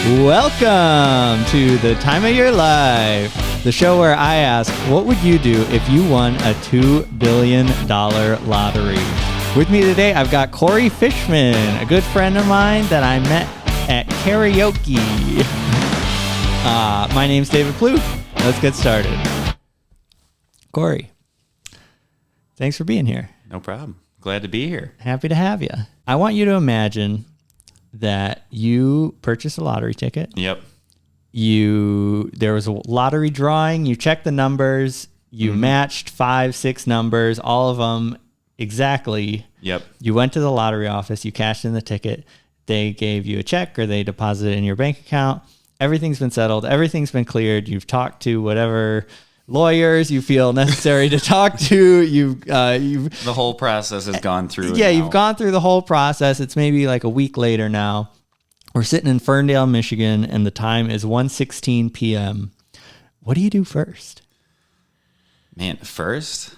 Welcome to the time of your life, the show where I ask, what would you do if you won a $2 billion lottery? With me today, I've got Corey Fischmann, a good friend of mine that I met at karaoke. My name's David Plouffe. Let's get started. Corey, thanks for being here. No problem. Glad to be here. Happy to have you. I want you to imagine that you purchased a lottery ticket. Yep. There was a lottery drawing. You checked the numbers. You matched 5-6 numbers, all of them exactly. Yep. You went to the lottery office. You cashed in the ticket. They gave you a check or they deposited it in your bank account. Everything's been settled. Everything's been cleared. You've talked to whatever lawyers you feel necessary to talk to. The whole process has gone through. Yeah, you've gone through the whole process. It's maybe like a week later now. We're sitting in Ferndale, Michigan, and the time is 1:16 p.m. What do you do first? Man, first,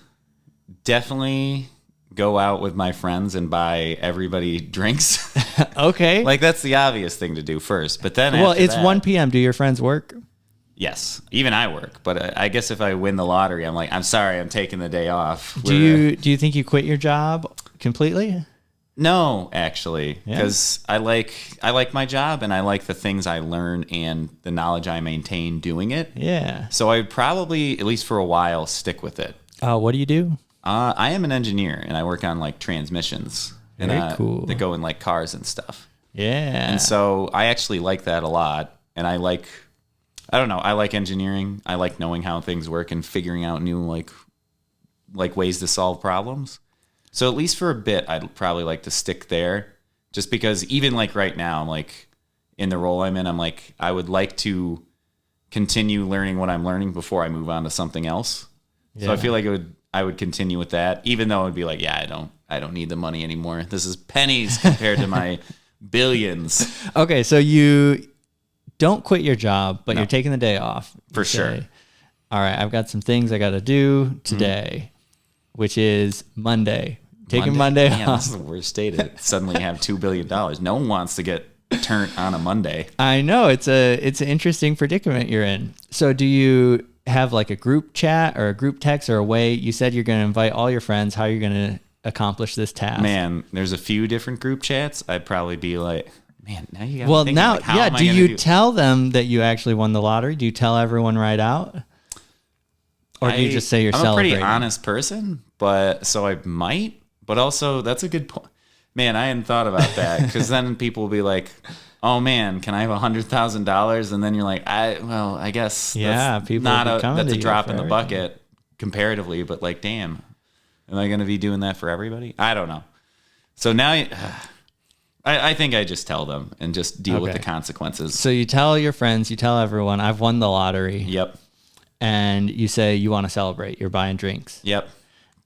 definitely go out with my friends and buy everybody drinks. Okay. Like, that's the obvious thing to do first. But then well, after it's that, 1 p.m. Do your friends work? Yes. Even I work. But I guess if I win the lottery, I'm like, I'm sorry, I'm taking the day off. Do you think you quit your job completely? No, actually, because I like my job and I like the things I learn and the knowledge I maintain doing it. Yeah. So I'd probably, at least for a while, stick with it. What do you do? I am an engineer and I work on like transmissions. Very cool. That go in like cars and stuff. Yeah. And so I actually like that a lot. And I like engineering. I like knowing how things work and figuring out new like ways to solve problems. So at least for a bit, I'd probably like to stick there, just because even like right now, I'm like in the role I'm in, I'm like, I would like to continue learning what I'm learning before I move on to something else. Yeah. So I feel like I would continue with that, even though it'd be like, yeah, I don't need the money anymore. This is pennies compared to my billions. Okay, so you don't quit your job, but you're taking the day off. For sure. All right, I've got some things I got to do today, which is Monday. Taking Monday off. This is the worst day to suddenly have $2 billion. No one wants to get turned on a Monday. I know. It's an interesting predicament you're in. So do you have like a group chat or a group text or a way? You said you're going to invite all your friends. How are you going to accomplish this task? Man, there's a few different group chats. I'd probably be like, man, now you got well, thinking, now, like, how yeah. am I Do gonna you tell them that you actually won the lottery? Do you tell everyone right out? Or do you just say you're celebrating? I'm a pretty honest person, but so I might. But also, that's a good point. Man, I hadn't thought about that, because then people will be like, oh man, can I have $100,000? And then you're like, I guess that's people not that's a drop in the everything. bucket comparatively, but like, damn, am I going to be doing that for everybody? I don't know. So now I think I just tell them and just deal with the consequences. So you tell your friends, you tell everyone, I've won the lottery. Yep. And you say you want to celebrate. You're buying drinks. Yep.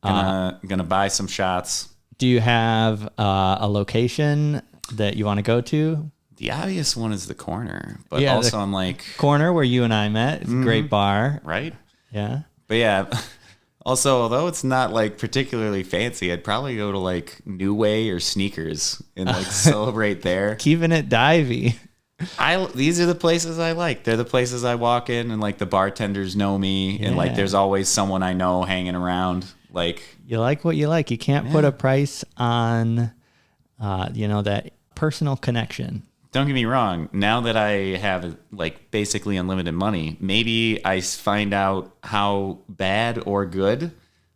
Gonna buy some shots. Do you have a location that you want to go to? The obvious one is the Corner, but also I'm like, Corner where you and I met. It's a great bar, right? Yeah. But yeah, also, although it's not like particularly fancy, I'd probably go to like New Way or Sneakers and like celebrate there. Keeping it divey. These are the places I like. They're the places I walk in and like the bartenders know me and like there's always someone I know hanging around. Like, you like what you like. You can't put a price on, that personal connection. Don't get me wrong. Now that I have like basically unlimited money, maybe I find out how bad or good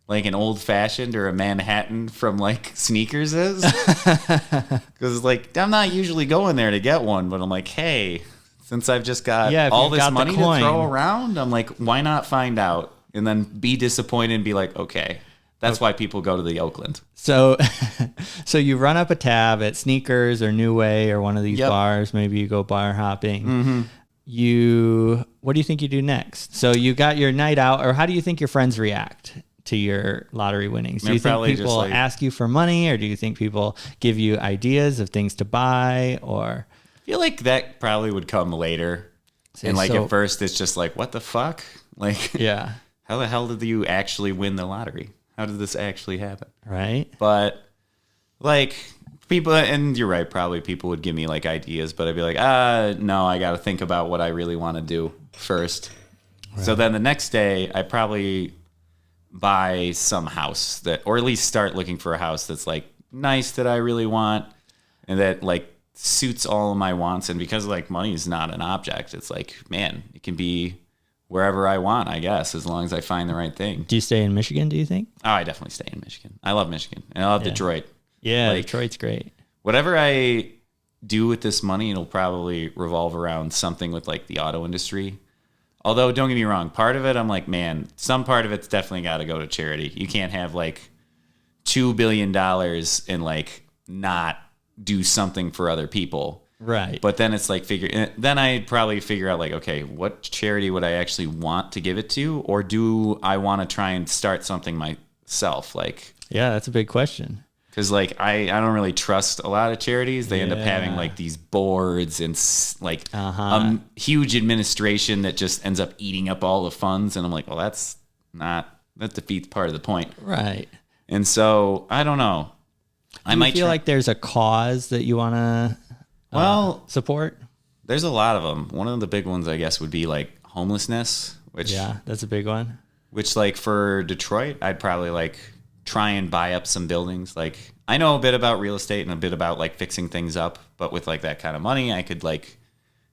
like an old fashioned or a Manhattan from like Sneakers is. Because like I'm not usually going there to get one, but I'm like, hey, since I've just got all this money to throw around, I'm like, why not find out and then be disappointed and be like, okay. That's why people go to the Oakland. So you run up a tab at Sneakers or New Way or one of these bars. Maybe you go bar hopping. Mm-hmm. What do you think you do next? So you got your night out, or how do you think your friends react to your lottery winnings? Do you think people ask you for money, or do you think people give you ideas of things to buy? Or I feel like that probably would come later. And like at first it's just like, what the fuck? Like, how the hell did you actually win the lottery? How did this actually happen? Right. But like people, and you're right, probably people would give me like ideas, but I'd be like, no, I got to think about what I really want to do first. Right. So then the next day, I probably buy some house or at least start looking for a house that's like nice that I really want and that like suits all of my wants. And because like money is not an object, it's like, man, it can be wherever I want, I guess, as long as I find the right thing. Do you stay in Michigan, do you think? Oh, I definitely stay in Michigan. I love Michigan. And I love Detroit. Yeah, like, Detroit's great. Whatever I do with this money, it'll probably revolve around something with like the auto industry. Although, don't get me wrong, part of it, I'm like, man, some part of it's definitely got to go to charity. You can't have like $2 billion and like not do something for other people. Right. But then it's like then I'd probably figure out like, okay, what charity would I actually want to give it to? Or do I want to try and start something myself? Like, yeah, that's a big question. Because like I don't really trust a lot of charities. They end up having like these boards and like huge administration that just ends up eating up all the funds. And I'm like, well, that defeats part of the point. Right. And so I don't know. I might feel like there's a cause that you want to support. There's a lot of them. One of the big ones, I guess, would be like homelessness. Which that's a big one. Which like for Detroit, I'd probably like try and buy up some buildings. Like I know a bit about real estate and a bit about like fixing things up, but with like that kind of money, I could like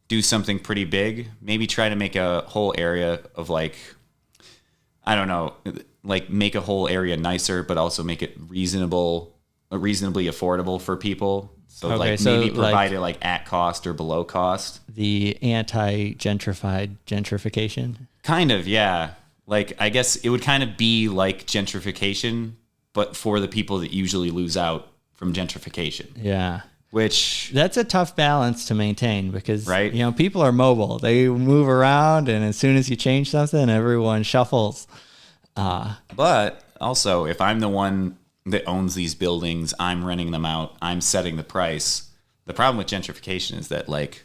do something pretty big. Maybe try to make a whole area of like, I don't know, like make a whole area nicer, but also make it reasonably affordable for people. So maybe provide it like at cost or below cost. The gentrification. Kind of, yeah. Like I guess it would kind of be like gentrification, but for the people that usually lose out from gentrification. Yeah. Which that's a tough balance to maintain because people are mobile. They move around, and as soon as you change something, everyone shuffles. But also, if I'm the one that owns these buildings, I'm renting them out, I'm setting the price. The problem with gentrification is that like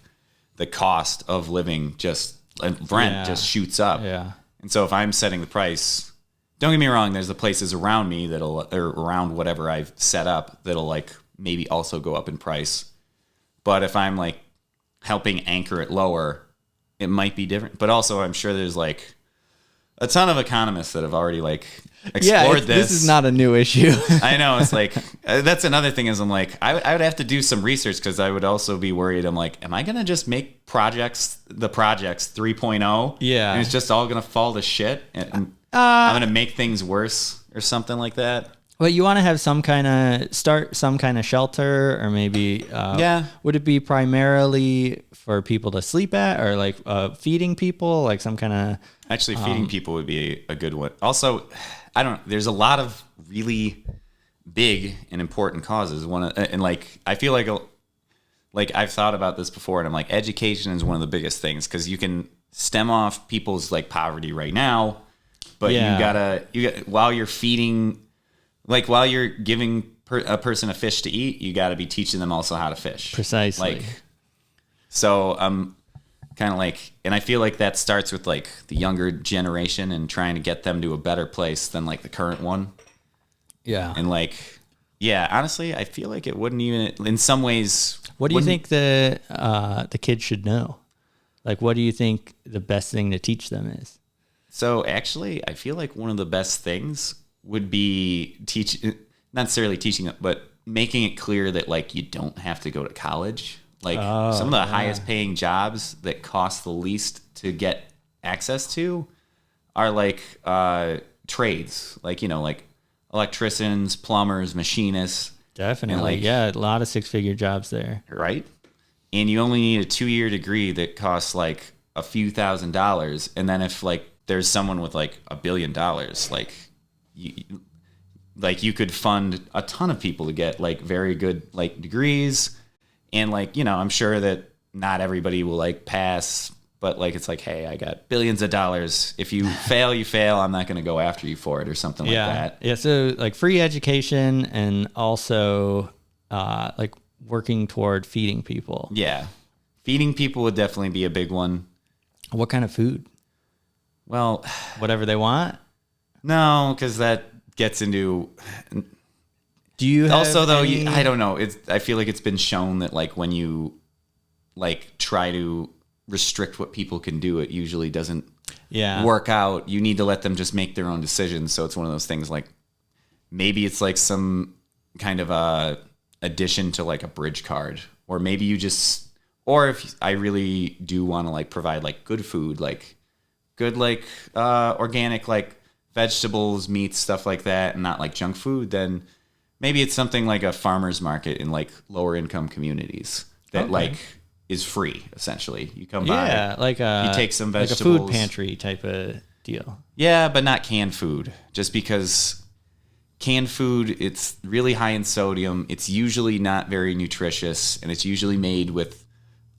the cost of living just just shoots up. Yeah. And so if I'm setting the price, don't get me wrong, there's the places around me or around whatever I've set up that'll like maybe also go up in price. But if I'm like helping anchor it lower, it might be different. But also I'm sure there's like a ton of economists that have already like explored this. This is not a new issue. I know. It's like, that's another thing is I'm like, I would have to do some research because I would also be worried. I'm like, am I going to just make the projects 3.0? Yeah. And it's just all going to fall to shit. And I'm going to make things worse or something like that. Well, you want to have some kind of shelter, or maybe would it be primarily for people to sleep at, or like feeding people, like some kind of actually feeding people would be a good one. Also, I don't know. There's a lot of really big and important causes. And like I feel like I've thought about this before, and I'm like, education is one of the biggest things because you can stem off people's like poverty right now, but while you're feeding. Like while you're giving a person a fish to eat, you got to be teaching them also how to fish. Precisely. Like, so I'm kind of like, and I feel like that starts with like the younger generation and trying to get them to a better place than like the current one. Yeah. And like, yeah, honestly, I feel like it wouldn't even, in some ways. What do you think the kids should know? Like, what do you think the best thing to teach them is? So actually, I feel like one of the best things would be not necessarily teaching it, but making it clear that like you don't have to go to college. Like some of the highest paying jobs that cost the least to get access to are like trades, like like electricians, plumbers, machinists. Definitely, a lot of 6-figure jobs there, right? And you only need a 2-year degree that costs like a few $1,000s, and then if like there's someone with like $1 billion, you could fund a ton of people to get like very good like degrees, and like I'm sure that not everybody will like pass, but like it's like, hey, I got billions of dollars. If you fail, you fail. I'm not going to go after you for it or something like that. Yeah. So like free education and also like working toward feeding people. Yeah, feeding people would definitely be a big one. What kind of food? Do you have also though? any... I don't know. I feel like it's been shown that like when you like try to restrict what people can do, it usually doesn't work out. You need to let them just make their own decisions. So it's one of those things like maybe it's like some kind of a addition to like a bridge card, or maybe you just, or if I really do want to like provide like good food, like good like organic like vegetables, meats, stuff like that, and not like junk food, then maybe it's something like a farmer's market in like lower income communities that like is free essentially. You come by, like you take some vegetables, like a food pantry type of deal. Yeah, but not canned food, just because canned food, it's really high in sodium. It's usually not very nutritious, and it's usually made with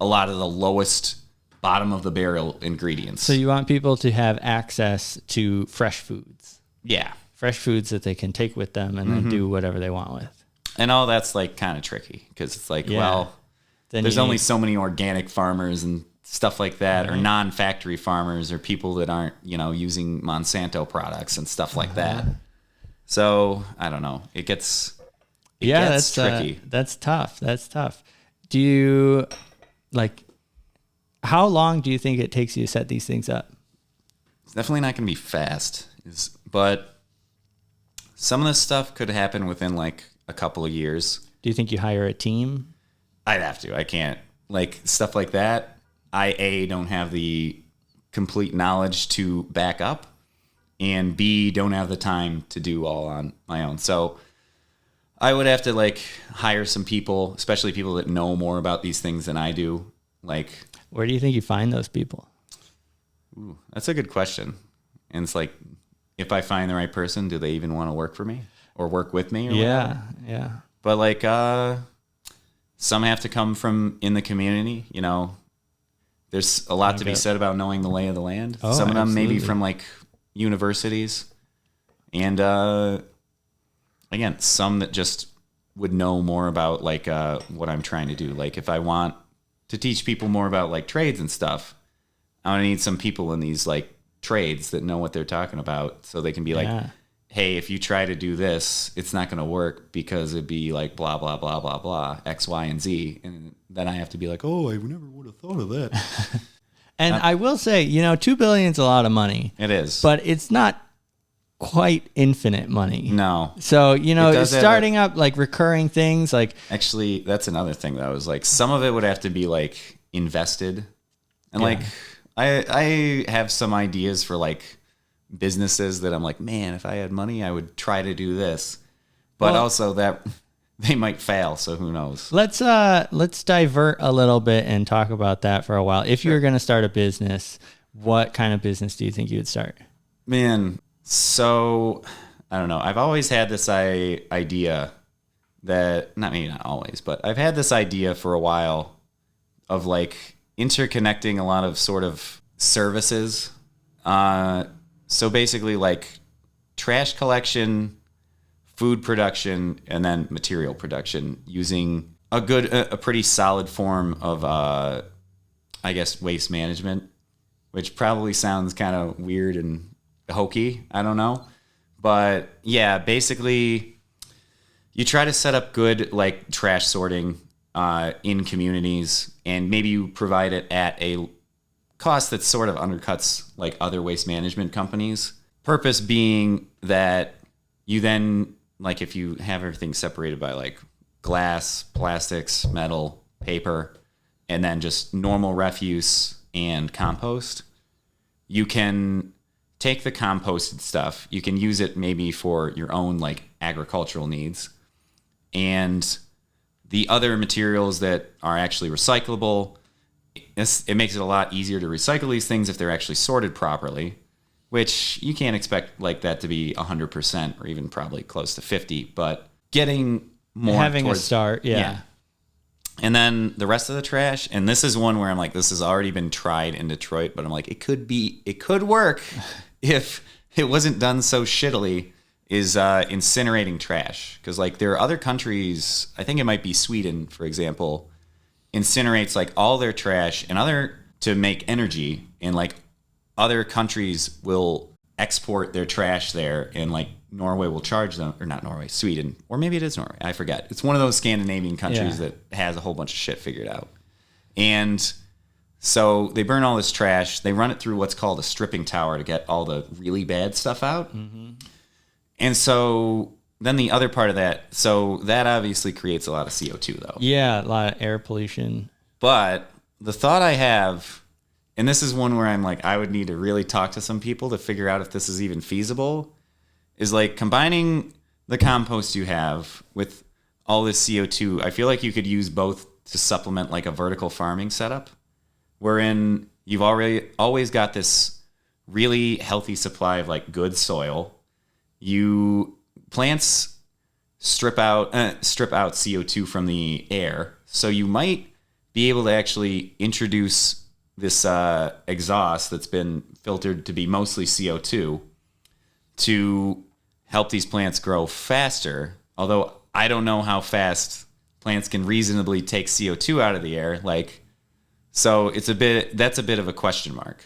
a lot of the lowest bottom of the barrel ingredients. So you want people to have access to fresh foods. Yeah. Fresh foods that they can take with them and then do whatever they want with. And all that's like kind of tricky because it's like, well, then there's only so many organic farmers and stuff like that, or non-factory farmers, or people that aren't, using Monsanto products and stuff like that. So I don't know. It gets tricky. That's tough. Do you how long do you think it takes you to set these things up? It's definitely not going to be fast, but some of this stuff could happen within like a couple of years. Do you think you hire a team? I'd have to. I can't. Like stuff like that, I don't have the complete knowledge to back up, and B, don't have the time to do all on my own. So I would have to like hire some people, especially people that know more about these things than I do. Like, where do you think you find those people? Ooh, that's a good question. And it's like, if I find the right person, do they even want to work for me or work with me? Or whatever? Yeah. But like, some have to come from in the community. There's a lot to be said about knowing the lay of the land. Oh, some of them absolutely. maybe from like universities, and again, some that just would know more about like what I'm trying to do. Like if I want to teach people more about like trades and stuff, I'm gonna need some people in these like trades that know what they're talking about, so they can be like, hey, if you try to do this, it's not gonna work because it'd be like blah blah blah blah blah X, Y, and Z, and then I have to be like, oh, I never would have thought of that. And I will say, $2 billion is a lot of money. It is, but it's not quite infinite money. No. So, starting up like recurring things like... Actually, that's another thing that was like, some of it would have to be like invested. And like, I have some ideas for like businesses that I'm like, man, if I had money, I would try to do this. But also that they might fail. So who knows? Let's divert a little bit and talk about that for a while. If you were going to start a business, what kind of business do you think you would start? Man, so I don't know. I've always had this idea that, not always, but I've had this idea for a while of like interconnecting a lot of sort of services. So basically like trash collection, food production, and then material production using a pretty solid form of, I guess, waste management, which probably sounds kind of weird and hokey. I don't know. But yeah, basically you try to set up good like trash sorting in communities, and maybe you provide it at a cost that sort of undercuts like other waste management companies. Purpose being that you then, like if you have everything separated by like glass, plastics, metal, paper, and then just normal refuse and compost, you can take the composted stuff, you can use it maybe for your own like agricultural needs, and the other materials that are actually recyclable, it makes it a lot easier to recycle these things if they're actually sorted properly, which you can't expect like that to be 100% or even probably close to 50, but getting more having a start. Yeah. And then the rest of the trash, and this is one where I'm like, this has already been tried in Detroit, but I'm like, it could work if it wasn't done so shittily, is incinerating trash. Because like there are other countries, I think it might be Sweden, for example, incinerates like all their trash and to make energy, and like other countries will export their trash there, and like Norway will charge them, or not Norway, Sweden, or maybe it is Norway. I forget. It's one of those Scandinavian countries that has a whole bunch of shit figured out. And so they burn all this trash. They run it through what's called a stripping tower to get all the really bad stuff out. Mm-hmm. And so then the other part of that, so that obviously creates a lot of CO2 though. Yeah, a lot of air pollution. But the thought I have, and this is one where I'm like, I would need to really talk to some people to figure out if this is even feasible, is like combining the compost you have with all this CO2. I feel like you could use both to supplement like a vertical farming setup, wherein you've always got this really healthy supply of like good soil. Plants strip out CO2 from the air, so you might be able to actually introduce this exhaust that's been filtered to be mostly CO2 to help these plants grow faster. Although I don't know how fast plants can reasonably take CO2 out of the air. So that's a bit of a question mark.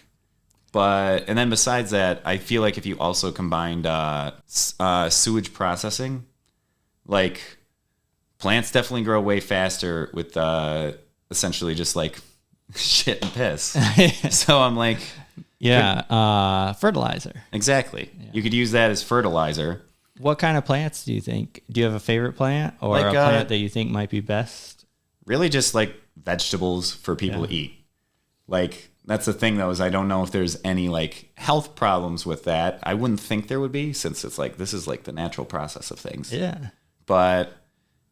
And then besides that, I feel like if you also combined sewage processing, like plants definitely grow way faster with essentially just like shit and piss. So I'm like, fertilizer. Exactly. Yeah. You could use that as fertilizer. What kind of plants do you think? Do you have a favorite plant or a plant that you think might be best? Really just like vegetables for people to eat. Like that's the thing though, is I don't know if there's any like health problems with that. I wouldn't think there would be, since it's like, this is like the natural process of things. Yeah. But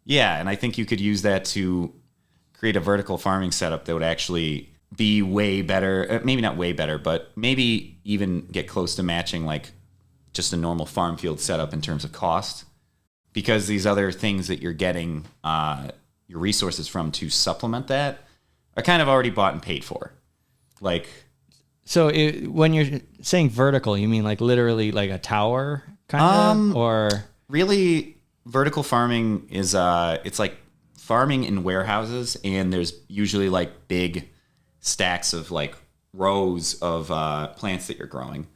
yeah, and I think you could use that to create a vertical farming setup that would actually be way better. Maybe not way better, but maybe even get close to matching like just a normal farm field setup in terms of cost, because these other things that you're getting your resources from to supplement that are kind of already bought and paid for. Like, so when you're saying vertical, you mean like literally like a tower kind of, or really vertical farming is it's like farming in warehouses, and there's usually like big stacks of like rows of plants that you're growing.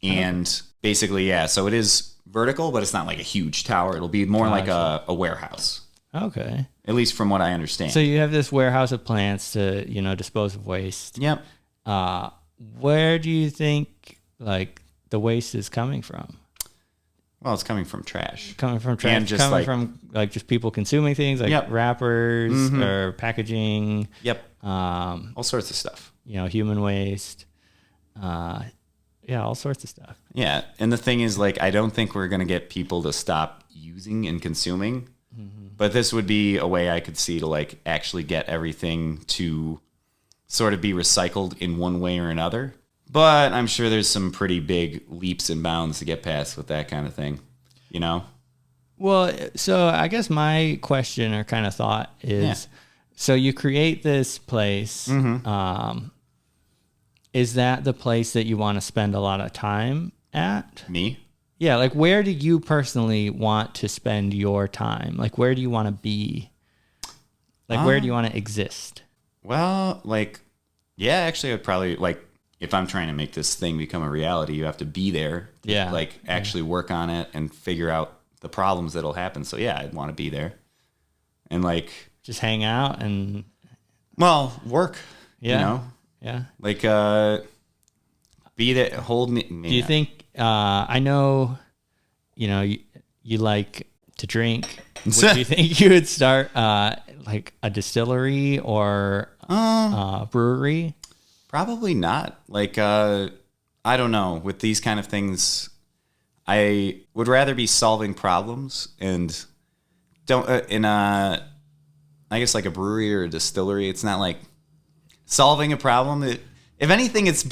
And basically, so it is vertical, but it's not like a huge tower. It'll be more like a warehouse. Okay. At least from what I understand. So you have this warehouse of plants to, dispose of waste. Yep. Where do you think like the waste is coming from? Well, it's coming from trash. And just from just people consuming things like wrappers or packaging. Yep. All sorts of stuff. Human waste. All sorts of stuff. Yeah. And the thing is, like, I don't think we're going to get people to stop using and consuming. Mm-hmm. But this would be a way I could see to like actually get everything to sort of be recycled in one way or another. But I'm sure there's some pretty big leaps and bounds to get past with that kind of thing, Well, so I guess my question or kind of thought is, so you create this place. Mm-hmm. Is that the place that you want to spend a lot of time at? Me? Yeah, like where do you personally want to spend your time? Like where do you want to be? Like where do you want to exist? Well, actually I'd probably if I'm trying to make this thing become a reality, you have to be there to actually work on it and figure out the problems that'll happen. So I'd want to be there. And just hang out and work, Yeah. Be there, hold me. Do you think I know you like to drink. Do you think you would start like a distillery or a brewery? Probably not. I don't know. With these kind of things, I would rather be solving problems and don't I guess like a brewery or a distillery. It's not like solving a problem. If anything, it's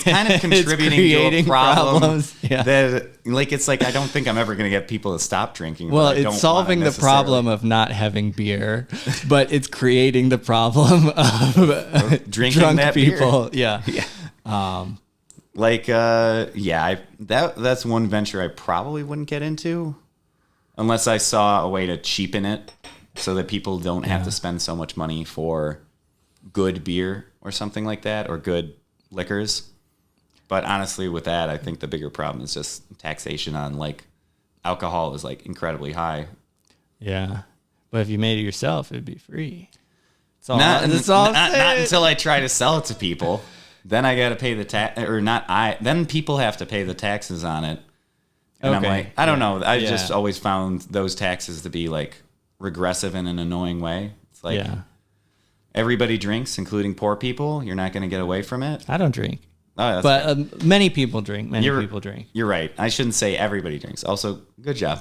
kind of contributing to a problem that it's like I don't think I'm ever going to get people to stop drinking. Well, it's solving the problem of not having beer, but it's creating the problem of drinking drunk that people. Beer. Yeah. That's one venture I probably wouldn't get into unless I saw a way to cheapen it so that people don't have to spend so much money for good beer or something like that, or good liquors. But honestly, with that, I think the bigger problem is just taxation on like alcohol is like incredibly high. Yeah. But if you made it yourself, it'd be free. Not until I try to sell it to people. Then I got to pay the tax, or not I. Then people have to pay the taxes on it. And I'm like, I don't know. I just always found those taxes to be like regressive in an annoying way. It's like everybody drinks, including poor people. You're not going to get away from it. I don't drink. Oh, but many people drink. People drink. You're right. I shouldn't say everybody drinks. Also, good job.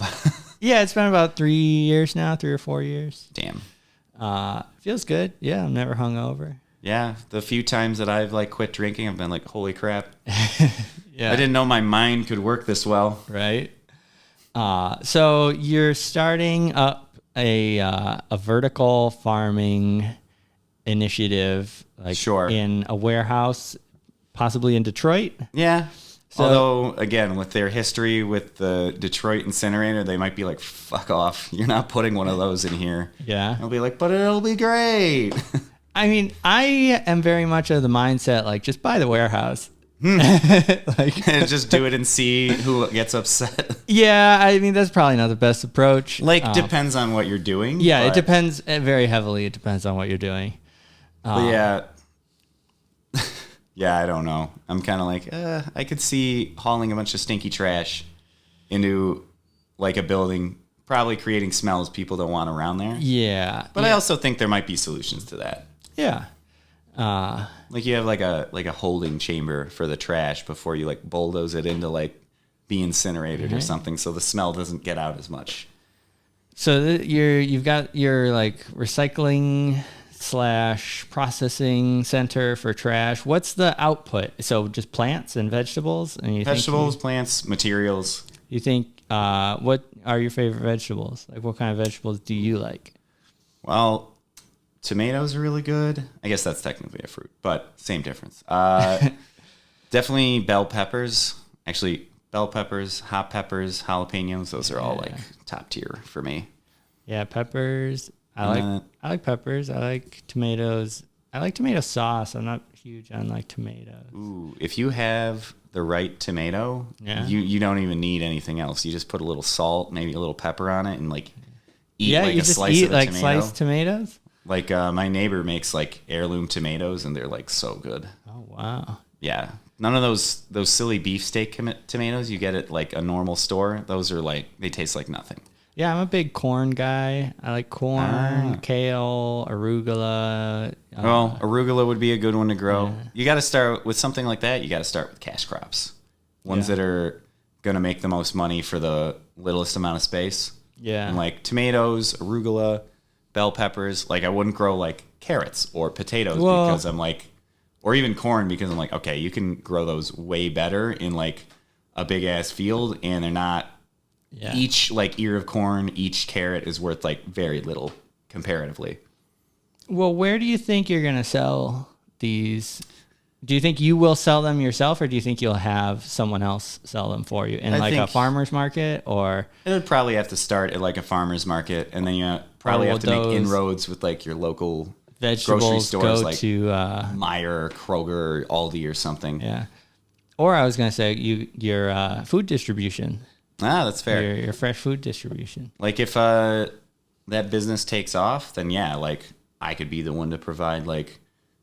Yeah, it's been about 3 years now, 3 or 4 years. Damn. Feels good. Yeah, I'm never hungover. Yeah, the few times that I've like quit drinking, I've been like, holy crap. Yeah. I didn't know my mind could work this well. Right. So you're starting up a vertical farming initiative, like in a warehouse, possibly in Detroit. Yeah. So, although, again, with their history with the Detroit incinerator, they might be like, fuck off. You're not putting one of those in here. Yeah. I'll be like, but it'll be great. I mean, I am very much of the mindset, like, just buy the warehouse. Like, just do it and see who gets upset. Yeah, I mean, that's probably not the best approach. Like, depends on what you're doing. Yeah, it depends very heavily. It depends on what you're doing. But yeah. Yeah, I don't know. I'm kind of like, I could see hauling a bunch of stinky trash into like a building, probably creating smells people don't want around there. Yeah. But I also think there might be solutions to that. Yeah. Like you have like a holding chamber for the trash before you like bulldoze it into like be incinerated or something, so the smell doesn't get out as much. So you've got your like recycling / processing center for trash. What's the output? So just plants and vegetables? And Plants, materials. You think, what are your favorite vegetables? Like what kind of vegetables do you like? Well, tomatoes are really good. I guess that's technically a fruit, but same difference. Definitely bell peppers. Actually, bell peppers, hot peppers, jalapenos. Those are all like top tier for me. Yeah, peppers. I like peppers. I like tomatoes. I like tomato sauce. I'm not huge on like tomatoes. Ooh, if you have the right tomato, you don't even need anything else. You just put a little salt, maybe a little pepper on it, and like eat like a slice of a tomato. Sliced tomatoes. Like my neighbor makes like heirloom tomatoes, and they're like so good. Oh wow. Yeah, none of those silly beefsteak tomatoes you get at like a normal store. Those are like they taste like nothing. Yeah, I'm a big corn guy. I like corn, kale, arugula. Well, arugula would be a good one to grow. Yeah. You got to start with something like that. You got to start with cash crops, ones that are going to make the most money for the littlest amount of space. Yeah. And like tomatoes, arugula, bell peppers. Like I wouldn't grow like carrots or potatoes because I'm like, or even corn because I'm like, okay, you can grow those way better in like a big ass field and they're not. Yeah. Each like ear of corn, each carrot is worth like very little comparatively. Well, where do you think you're going to sell these? Do you think you will sell them yourself, or do you think you'll have someone else sell them for you in a farmer's market? Or it would probably have to start at like a farmer's market, and then you probably have to make inroads with like your local grocery stores, like Meijer, Kroger, Aldi, or something. Yeah. Or I was going to say your food distribution. Ah, that's fair. Your fresh food distribution. Like if that business takes off, then yeah, like I could be the one to provide like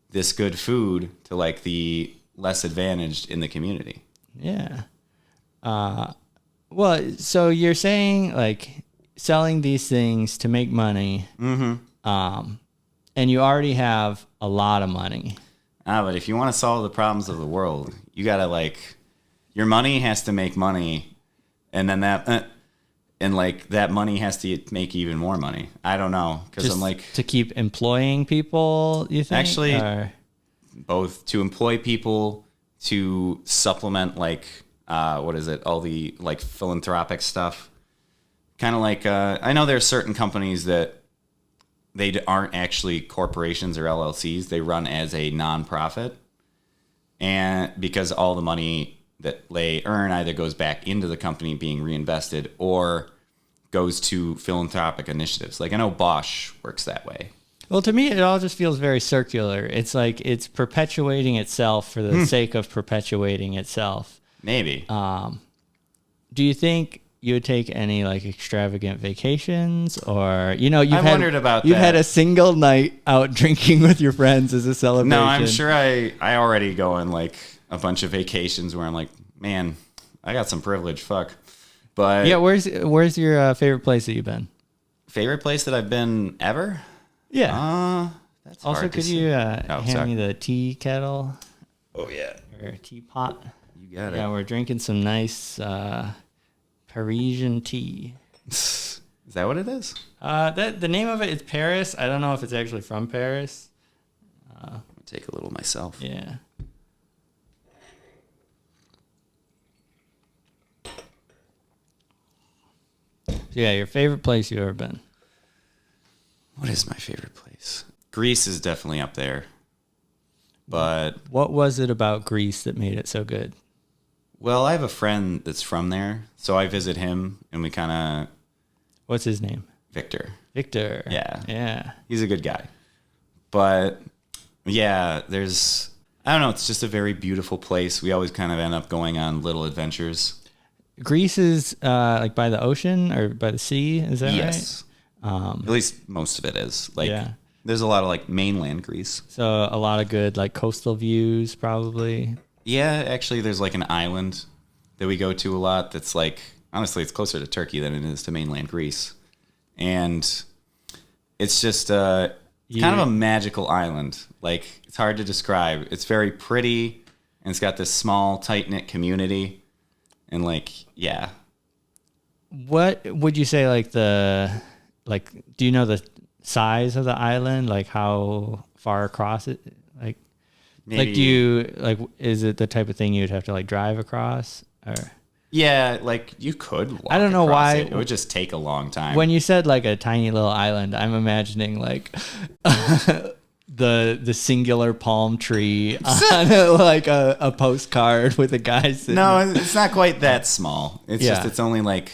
this good food to like the less advantaged in the community. Yeah. Well, so you're saying like selling these things to make money. Mm-hmm. And you already have a lot of money. But if you want to solve the problems of the world, you got to like your money has to make money. And then that money has to make even more money. I don't know because I'm like to keep employing people. You think actually both to employ people, to supplement like what is it? All the like philanthropic stuff. Kind of like I know there are certain companies that they aren't actually corporations or LLCs. They run as a nonprofit, and because all the money that they earn either goes back into the company being reinvested or goes to philanthropic initiatives. Like I know Bosch works that way. Well, to me, it all just feels very circular. It's like it's perpetuating itself for the sake of perpetuating itself. Maybe. Do you think you would take any like extravagant vacations, or wondered about you've that. had a single night out drinking with your friends as a celebration? No, I'm sure I already go on like a bunch of vacations where I'm like, man, I got some privilege. Fuck. But yeah, where's your favorite place that you've been? Favorite place that I've been ever? Yeah. That's Also, hard to could say. you hand me the tea kettle Oh yeah, or teapot? you got Yeah, it. we're drinking some nice Parisian tea. Is that what it is? The name of it is Paris. I don't know if it's actually from Paris. I'll take a little myself. Yeah. So yeah, your favorite place you've ever been? What is my favorite place? Greece is definitely up there. But What was it about Greece that made it so good? well, I have a friend that's from there, so I visit him, and we kind of What's his name? Victor. Victor. Yeah. Yeah. He's a good guy. But yeah, I don't know, it's just a very beautiful place. We always kind of end up going on little adventures. Greece is like by the ocean or by the sea, is that Yes. right? At least most of it is. Like Yeah. there's a lot of like mainland Greece. So a lot of good like coastal views probably. Yeah, actually there's like an island that we go to a lot that's like honestly it's closer to Turkey than it is to mainland Greece. And it's just kind of a magical island. Like it's hard to describe. It's very pretty and it's got this small tight-knit community. And like, yeah. What would you say do you know the size of the island? Like how far across it? Like Maybe, is it the type of thing you'd have to like drive across? Or yeah, like you could walk I don't know across why- it. It would just take a long time. when you said like a tiny little island, I'm imagining like the singular palm tree on like a postcard with a guy sitting. No, it's not quite that small. It's Yeah. just it's only like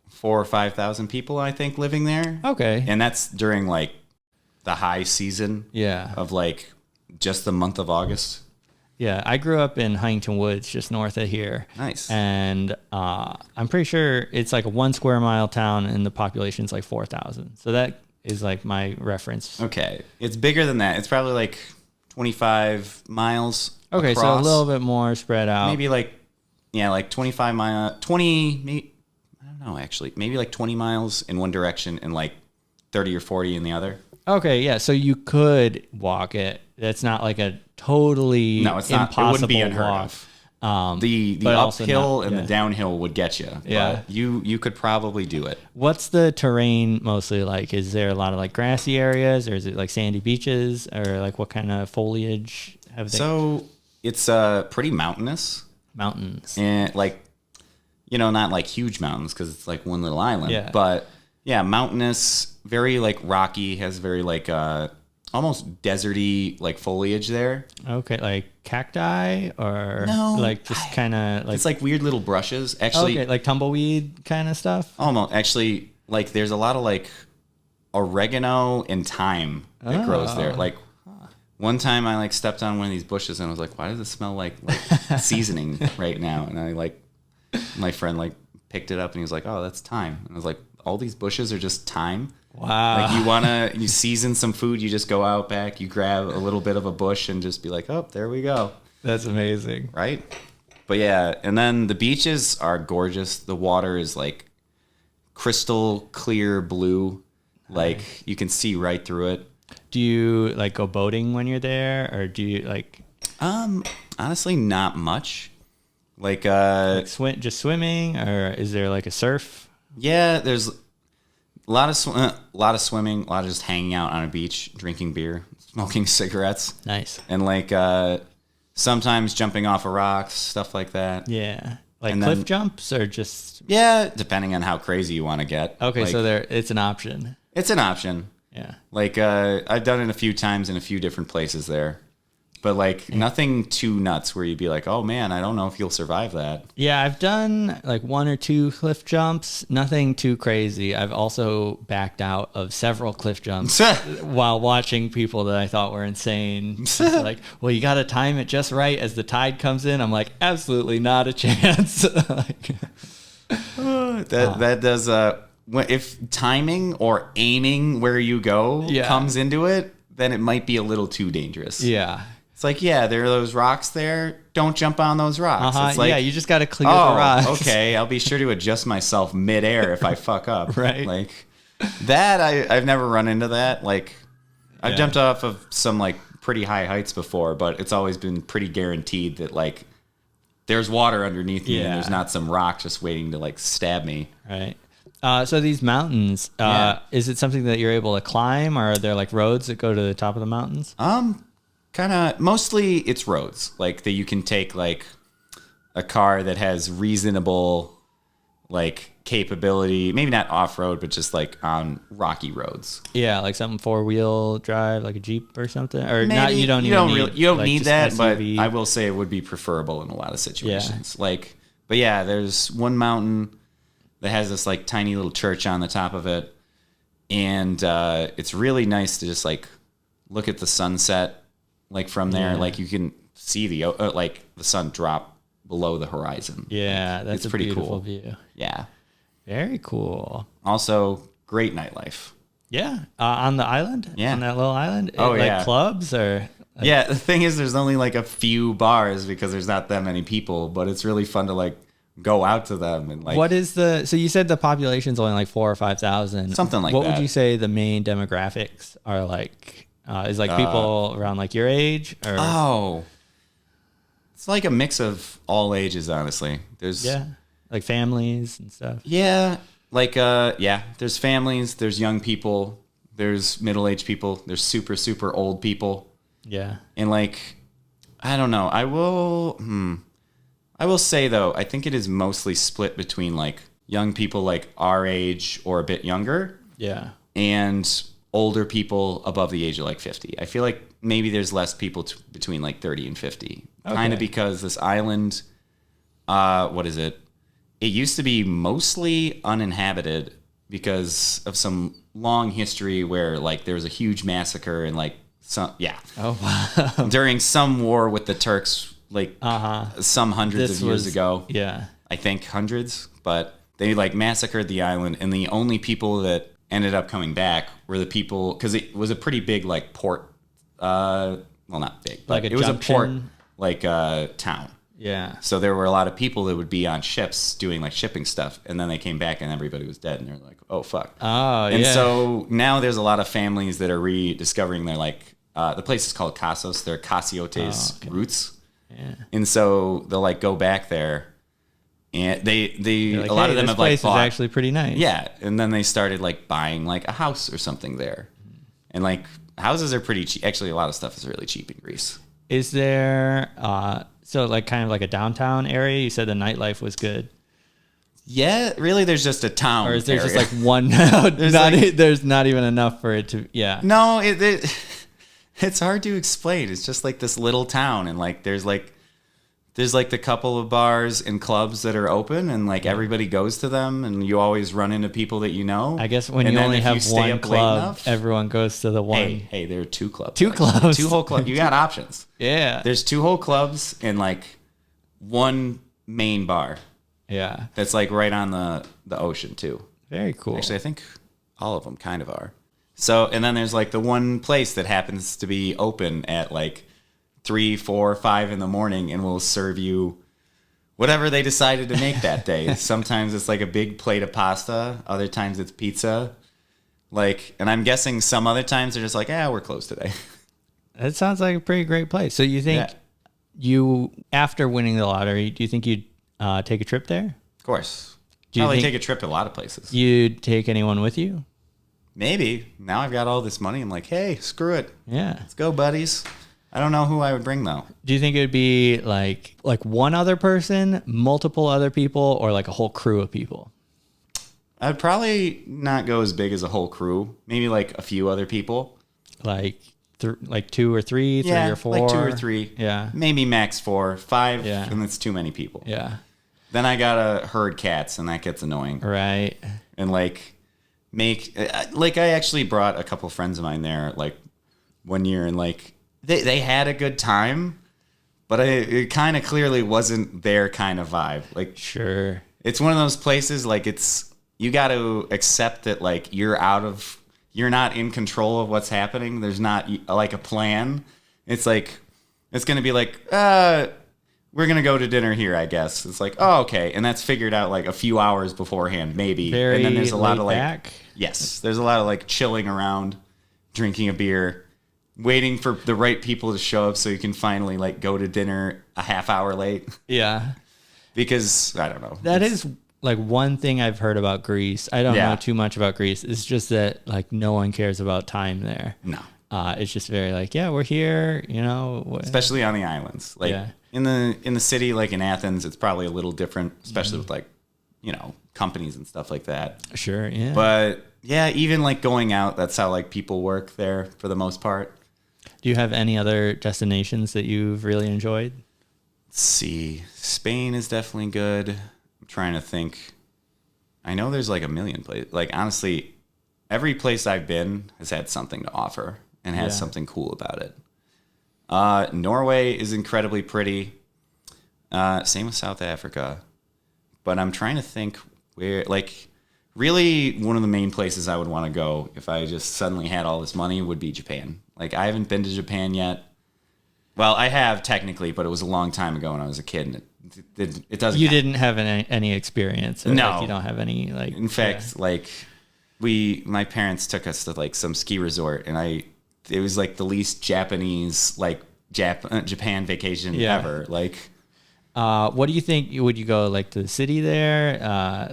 4,000 or 5,000 people I think living there. Okay. And that's during like the high season Yeah. of like just the month of August. Yeah. I grew up in Huntington Woods, just north of here. Nice. And I'm pretty sure it's like a 1 square mile town and the population's like 4,000. So that is like my reference. Okay. It's bigger than that. It's probably like 25 miles. Okay. So a across. little bit more spread out. Maybe like, yeah, like 25 mile, 20, maybe, I don't know actually, maybe like 20 miles in one direction and like 30 or 40 in the other. Okay. Yeah. So you could walk it. That's not like a totally No, it's not. It impossible wouldn't be unheard walk. of. The but also uphill not- and yeah. the downhill would get you. Yeah. But you could probably do it. What's the terrain mostly like? Is there a lot of like grassy areas, or is it like sandy beaches, or like what kind of foliage have they? So it's pretty mountainous Mountains. and like, not like huge mountains because it's like one little island. Yeah. But yeah, mountainous, very like rocky, has very like almost deserty like foliage there. Okay, like cacti, or No, like just kind of like It's like weird little brushes. Actually, okay, like tumbleweed kind of stuff. almost actually like there's a lot of like oregano and thyme that grows there. Like one time I like stepped on one of these bushes and I was like, why does it smell like seasoning right now? And I like my friend like picked it up and he was like, oh, that's thyme. And I was like, all these bushes are just thyme. Wow. Like you season some food, you just go out back, you grab a little bit of a bush and just be like, oh, there we go. That's amazing. Right? But yeah, and then the beaches are gorgeous. The water is like crystal clear blue. Like you can see right through it. Do you like go boating when you're there, or do you like Honestly, not much. Like just swimming, or is there like a surf? yeah, there's a lot of swimming, a lot of just hanging out on a beach, drinking beer, smoking cigarettes, Nice. and like sometimes jumping off of rocks, stuff like that. Yeah. Like And cliff then- jumps, or just Yeah, depending on how crazy you want to get. okay. Like, So it's an option. it's an option. Yeah. Like I've done it a few times in a few different places there. but like nothing too nuts where you'd be like, oh man, I don't know if you'll survive that. Yeah, I've done like 1 or 2 cliff jumps, nothing too crazy. I've also backed out of several cliff jumps while watching people that I thought were insane. It's like, well, you got to time it just right as the tide comes in. I'm like, absolutely not a chance. That does if timing or aiming where you go comes into it, then it might be a little too dangerous. Yeah. It's like, yeah, there are those rocks there. Don't jump on those rocks. It's like, yeah, you just got to clear the rocks. Okay, I'll be sure to adjust myself midair if I fuck up. Right. Like that, I've never run into that. Like I've jumped off of some like pretty high heights before, but it's always been pretty guaranteed that like there's water underneath me and there's not some rock just waiting to like stab me. Right. So these mountains, is it something that you're able to climb, or are there like roads that go to the top of the mountains? Kind of mostly it's roads like that you can take like a car that has reasonable like capability, maybe not off-road, but just like on rocky roads. Yeah, like something 4-wheel drive, like a Jeep or something, or maybe, not. You don't like, need that, SUV. but I will say it would be preferable in a lot of situations. Like, but yeah, there's one mountain that has this like tiny little church on the top of it, and it's really nice to just like look at the sunset. Like from there, like you can see the like the sun drop below the horizon. Yeah, that's it's pretty beautiful cool view. Yeah, very cool. Also, great nightlife. Yeah, on the island. Yeah, on that little island. Like clubs or. Yeah, the thing is, there's only like a few bars because there's not that many people, but it's really fun to like go out to them and like. What is so you said the population's only like 4,000 or 5,000, something like that. What would you say the main demographics are like? Is like people around like your age? Or? It's like a mix of all ages, honestly. There's like families and stuff. Yeah, like there's families, there's young people, there's middle-aged people, there's super super old people. Yeah. And like I don't know, I will say though, I think it is mostly split between like young people like our age or a bit younger. Yeah. And older people above the age of like 50. I feel like maybe there's less people between like 30 and 50. Okay. Kind of because this island, what is it? It used to be mostly uninhabited because of some long history where like there was a huge massacre and like during some war with the Turks, like some hundreds of years ago. Yeah. I think hundreds, but they like massacred the island, and the only people that ended up coming back were the people, because it was a pretty big like port, well not big, but like it was a port like town. Yeah. So there were a lot of people that would be on ships doing like shipping stuff, and then they came back and everybody was dead, and they're like, oh fuck. Oh yeah. And so now there's a lot of families that are rediscovering their like the place is called Casos, they're Casiotes roots. Yeah. And so they'll like go back there. And they like, a lot of them have like bought. This place is actually pretty nice. Yeah, and then they started like buying like a house or something there, and like houses are pretty cheap. Actually, a lot of stuff is really cheap in Greece. Is there so like kind of like a downtown area? You said the nightlife was good. Yeah, really. There's just a town, or is there area. just like one? There's not even enough for it to. Yeah. No, it's hard to explain. It's just like this little town, and like there's like the couple of bars and clubs that are open, and like everybody goes to them, and you always run into people that you know. I guess when you only have one club, everyone goes to the one. Hey, there are 2 clubs. 2 clubs. 2 whole clubs. You got options. Yeah. There's 2 whole clubs and like one main bar. Yeah. That's like right on the ocean too. Very cool. Actually, I think all of them kind of are. So, and then there's like the one place that happens to be open at like 3, 4, 5 in the morning, and will serve you whatever they decided to make that day. Sometimes it's like a big plate of pasta. Other times it's pizza. Like, and I'm guessing some other times they're just like, we're closed today. That sounds like a pretty great place. So you think you, after winning the lottery, do you think you'd take a trip there? Of course. Probably take a trip to a lot of places. You'd take anyone with you? Maybe. Now I've got all this money. I'm like, hey, screw it. Yeah. Let's go, buddies. I don't know who I would bring, though. Do you think it would be like one other person, multiple other people, or like a whole crew of people? I'd probably not go as big as a whole crew. Maybe like a few other people. Like like 2 or 3, 3 or 4, like 2 or 3. Yeah, maybe max 4, 5, Yeah. and it's too many people. yeah, Then I gotta herd cats, and that gets annoying. right. And like I actually brought a couple friends of mine there like one year, and like they had a good time, but it kind of clearly wasn't their kind of vibe. Like, Sure. it's one of those places like you got to accept that like you're not in control of what's happening. There's not like a plan. It's like it's gonna be like we're going to go to dinner here, I guess. It's like, oh, okay. And that's figured out like a few hours beforehand, maybe. Very and then there's a lot of like, back. Yes, there's a lot of like chilling around, drinking a beer, waiting for the right people to show up so you can finally like go to dinner a half hour late. Yeah. Because I don't know. That is like one thing I've heard about Greece. I don't know too much about Greece. It's just that like no one cares about time there. No. It's just very like, yeah, we're here, you know. Especially on the islands. Like in the city, like in Athens, it's probably a little different, especially with like, you know, companies and stuff like that. Sure, yeah. But yeah, even like going out, that's how like people work there for the most part. Do you have any other destinations that you've really enjoyed? Let's see. Spain is definitely good. I'm trying to think. I know there's like a million places. Like honestly, every place I've been has had something to offer and has something cool about it. Norway is incredibly pretty. Same with South Africa. But I'm trying to think where, like, really one of the main places I would want to go if I just suddenly had all this money would be Japan. Like, I haven't been to Japan yet. Well, I have technically, but it was a long time ago when I was a kid, and it doesn't. You didn't have any experience. No, like, you don't have any like. In fact, like my parents took us to like some ski resort, and it was like the least Japanese like Japan vacation ever. Like, what do you think? Would you go like to the city there?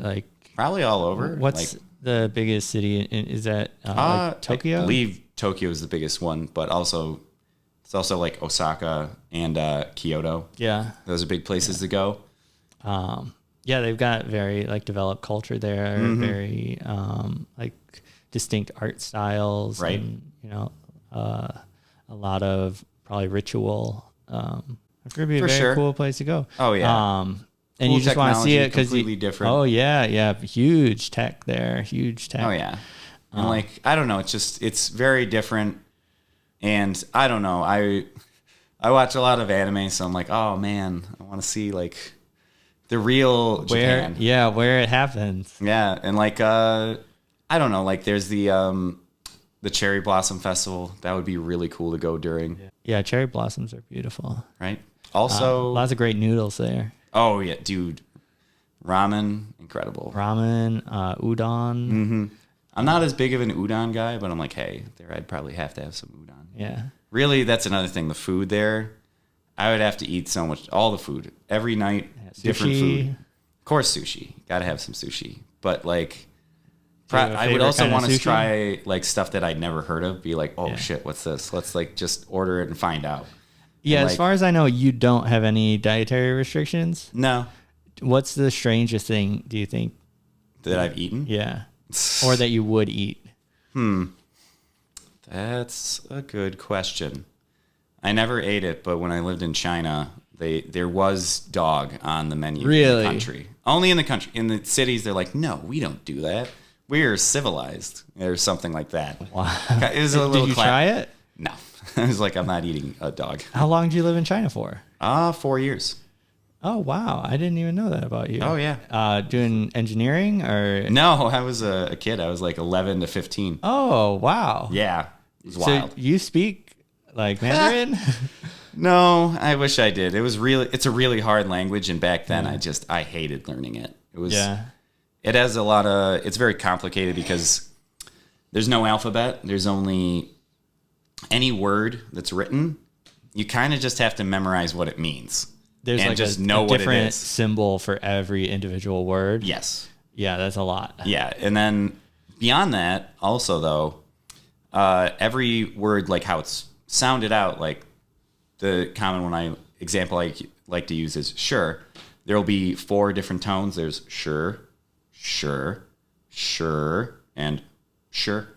Like probably all over. What's like, the biggest city? Is that like Tokyo? I believe Tokyo is the biggest one, but also it's also like Osaka and Kyoto. Yeah, those are big places to go. Yeah, they've got very like developed culture there, very like distinct art styles, right? And, you know, a lot of probably ritual. It's gonna be a very cool place to go. Oh yeah. And cool, you just want to see it because completely different. Oh yeah, huge tech there, huge tech. Oh yeah, and like I don't know, it's very different, and I don't know, I watch a lot of anime, so I'm like, oh man, I want to see like the real Japan. Where it happens. Yeah, and like I don't know, like there's the Cherry Blossom Festival. That would be really cool to go during. Yeah, cherry blossoms are beautiful. Right. Also, lots of great noodles there. Oh yeah, dude, ramen, incredible. Ramen, udon. Mm-hmm. I'm not as big of an udon guy, but I'm like, hey, there I'd probably have to have some udon. Yeah. Really, that's another thing. The food there, I would have to eat so much. All the food every night, different food. Of course, sushi. Got to have some sushi. But like, I would also want to try like stuff that I'd never heard of. Be like, oh shit, what's this? Let's like just order it and find out. Yeah, and as far as I know, you don't have any dietary restrictions. No. What's the strangest thing, do you think? That I've eaten? Yeah. Or that you would eat? That's a good question. I never ate it, but when I lived in China, there was dog on the menu in the country. Only in the country. In the cities, they're like, no, we don't do that. We're civilized. Or something like that. Wow. It was a little Did you try it? No. I was like, I'm not eating a dog. How long did you live in China for? 4 years. Oh, wow. I didn't even know that about you. Oh, yeah. Doing engineering or? No, I was a kid. I was like 11 to 15. Oh, wow. Yeah. It was wild. So you speak like Mandarin? No, I wish I did. It's a really hard language. And back then I hated learning it. It has it's very complicated because there's no alphabet. There's only any word that's written. You kind of just have to memorize what it means. There's and like just a know what different it is. Symbol for every individual word. Yes. Yeah, that's a lot. Yeah, and then beyond that, also though, every word, like how it's sounded out, like the common example I like to use is sure. There will be 4 different tones. There's sure, sure, sure, and sure.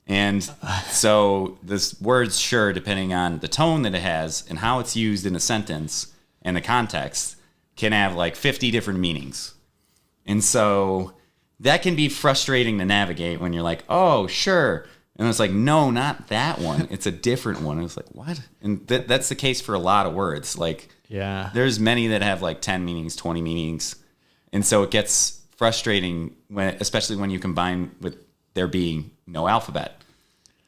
And so this word sure, depending on the tone that it has and how it's used in a sentence and the context, can have like 50 different meanings. And so that can be frustrating to navigate when you're like, oh, sure. And it's like, no, not that one. It's a different one. And it's like, what? And that's the case for a lot of words. Like, yeah, there's many that have like 10 meanings, 20 meanings. And so it gets frustrating, especially when you combine with there being no alphabet.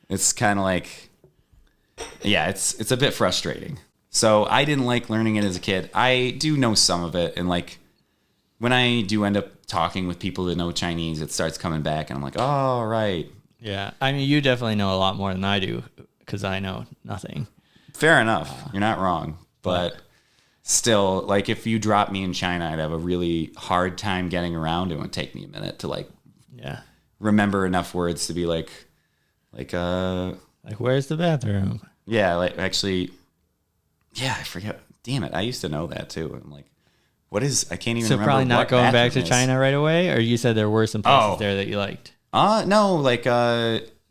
It's kind of like, yeah, it's a bit frustrating. So I didn't like learning it as a kid. I do know some of it. And like when I do end up talking with people that know Chinese, it starts coming back. And I'm like, oh, right. Yeah. I mean, you definitely know a lot more than I do because I know nothing. Fair enough. You're not wrong. But still, like if you drop me in China, I'd have a really hard time getting around. It would take me a minute to like remember enough words to be like where's the bathroom? Yeah, like actually, yeah, I forget. Damn it, I used to know that too. I'm like, what is? I can't even remember. So probably not what going back to is. China right away, or you said there were some places there that you liked. No, like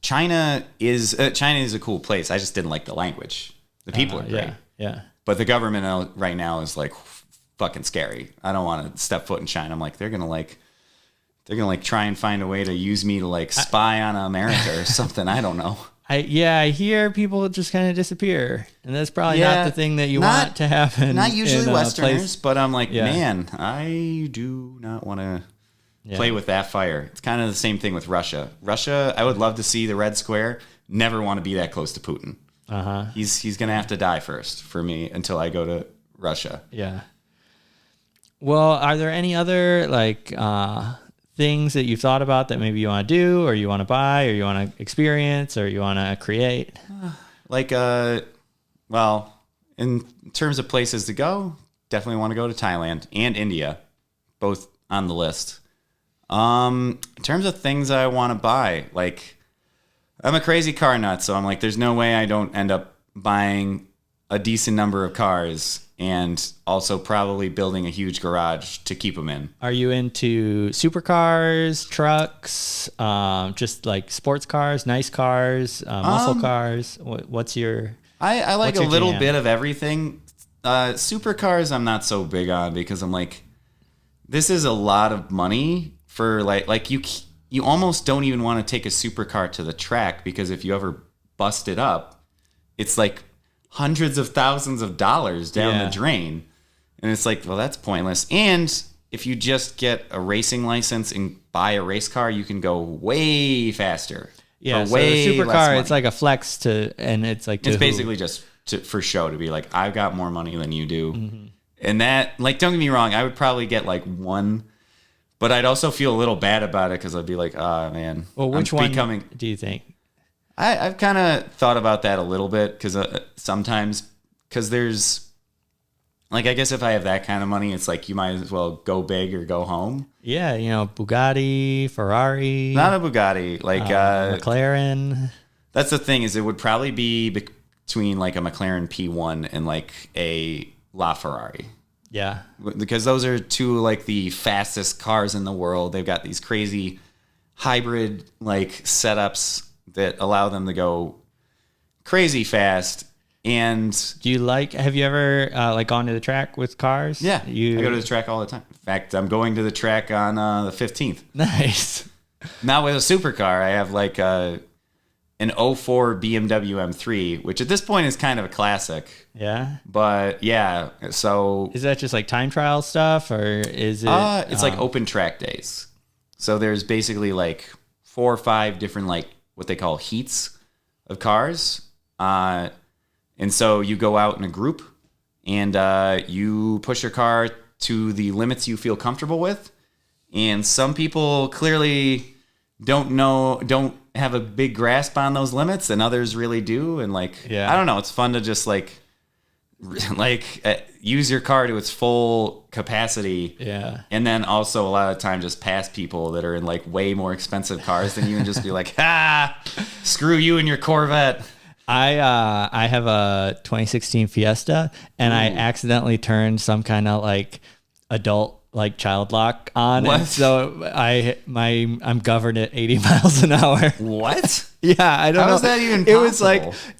China is a cool place. I just didn't like the language. The people are great. Yeah. But the government right now is like fucking scary. I don't want to step foot in China. I'm like, they're gonna try and find a way to use me to like spy on America or something. I don't know. I hear people just kind of disappear, and that's probably not the thing that you want to happen. Not usually Westerners, but I'm like, man, I do not want to play with that fire. It's kind of the same thing with Russia. Russia, I would love to see the Red Square. Never want to be that close to Putin. He's gonna have to die first for me until I go to Russia. Yeah. Well, are there any other like things that you've thought about that maybe you want to do, or you want to buy, or you want to experience, or you want to create? Well, in terms of places to go, definitely want to go to Thailand and India, both on the list. In terms of things I want to buy, like I'm a crazy car nut, so I'm like, there's no way I don't end up buying a decent number of cars and also probably building a huge garage to keep them in. Are you into supercars, trucks, just like sports cars, nice cars, muscle cars? What's your... I like a little bit of everything. Supercars I'm not so big on because I'm like, this is a lot of money for like you almost don't even want to take a supercar to the track because if you ever bust it up, it's like hundreds of thousands of dollars down the drain. And it's like, well, that's pointless. And if you just get a racing license and buy a race car, you can go way faster. Yeah, so the supercar, it's like a flex it's basically just for show to be like, I've got more money than you do. Mm-hmm. And that, like, don't get me wrong, I would probably get like one, but I'd also feel a little bad about it because I'd be like, oh, man. Well, which one do you think? I've kind of thought about that a little bit because sometimes, because there's, like, I guess if I have that kind of money, it's like you might as well go big or go home. Yeah, Bugatti, Ferrari. Not a Bugatti, like McLaren. That's the thing is it would probably be between like a McLaren P1 and like a LaFerrari. Yeah. Because those are two like the fastest cars in the world. They've got these crazy hybrid like setups that allow them to go crazy fast. And have you ever gone to the track with cars? Yeah, I go to the track all the time. In fact, I'm going to the track on the 15th. Nice. Now with a supercar, I have like an 04 BMW M3, which at this point is kind of a classic. Yeah. But yeah, so is that just like time trial stuff, or is it? It's like open track days. So there's basically like 4 or 5 different like what they call heats of cars. And so you go out in a group and you push your car to the limits you feel comfortable with. And some people clearly don't have a big grasp on those limits, and others really do. And I don't know, it's fun to just use your car to its full capacity. Yeah. And then also a lot of the time just pass people that are in like way more expensive cars than you and just be like, screw you and your Corvette. I have a 2016 Fiesta, and I accidentally turned some kind of like adult like child lock on, What? and so I'm governed at 80 miles an hour. What? Yeah, I don't know. How is that even It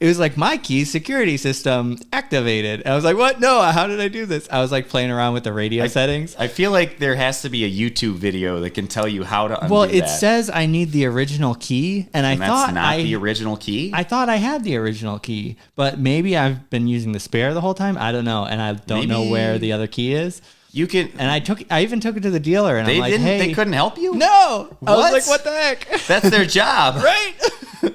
was like my key security system activated. And I was like, what? No, how did I do this? I was like playing around with the radio settings. I feel like there has to be a YouTube video that can tell you how to undo Well, it that. says I need the original key, and I And thought that's not the original key? I thought I had the original key, but maybe I've been using the spare the whole time. I don't know, and I don't know where the other key is. You can, And I even took it to the dealer, and I'm like, hey, they couldn't help you? No, I was What? like, what the heck? That's their job. Right?